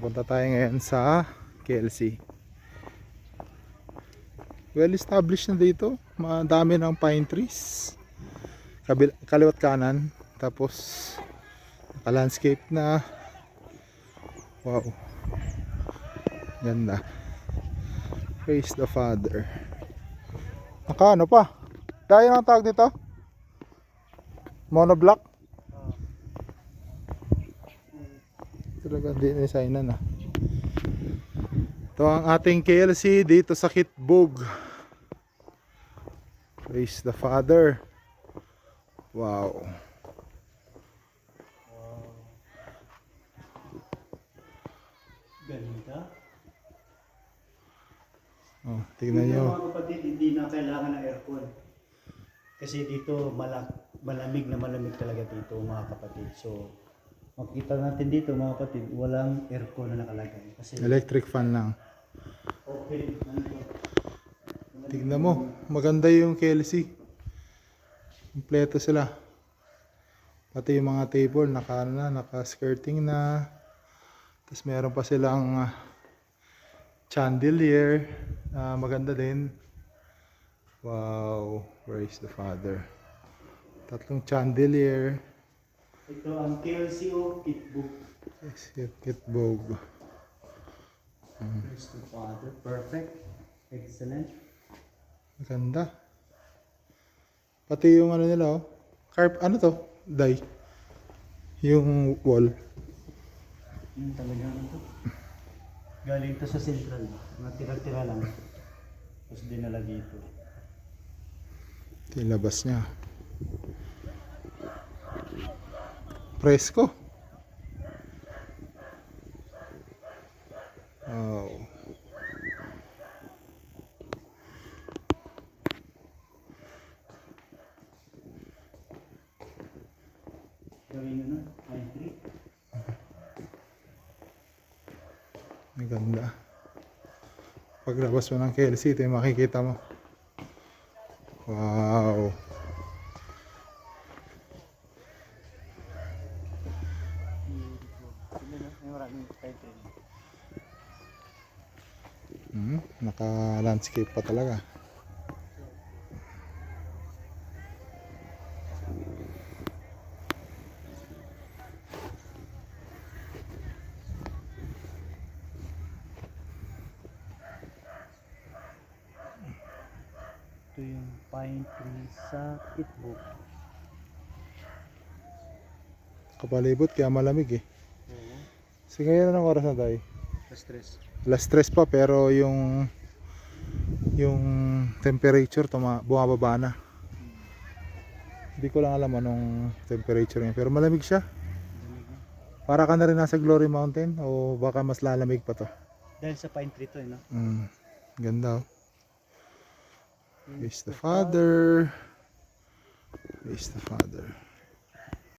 Punta tayo ngayon sa KLC. Well established na dito. Madami ng pine trees. Kaliwat kanan. Tapos naka-landscape na. Wow. Ganda. Praise the Father. Naka ano pa? Dahil ang tawag dito? Monoblock? Talaga din-designan ah. Ito ang ating KLC dito sa Kitbog. Praise the Father. Wow. Ganda. Oh, tingnan nyo. Mga kapatid, hindi na kailangan ng aircon. Kasi dito malamig na malamig talaga dito mga kapatid. So makita natin dito mga kapatid, walang aircon na nakalagay. Kasi Electric fan lang. open. Tignan mo, maganda yung KLC. Kompleto sila. Pati yung mga table naka-skirting na. Tapos meron pa silang chandelier. Maganda din. Wow, praise the Father. Tatlong chandelier. Ito ang KLCO Kitbook. Kitbog. Praise the Father. Perfect. Excellent. Maganda. Pati yung ano nila oh. Ano to? Dye. Yung wall. Yung talaga ano to. Galing to sa central. Mga tira-tira lang. Tapos dinala dito. Ito yung labas niya. Presko. Wow. Gawin nyo na. Pine tree. Maganda. Paglabas mo ng KLC, ito yung makikita mo. Wow. Naka-landscape pa talaga. Ito yung pine tree sa Kitbook. Kapalibot kaya malamig eh. Oo. Sige, ngayon anong oras na tayo? Stress. Alas 3 pa pero yung temperature bumababa na. Hindi ko lang alam anong temperature niya pero malamig siya. Para ka na rin nasa Glory Mountain o baka mas lalamig pa to. Dahil sa pine tree to, no? Ganda oh. Praise the Father. Praise the Father.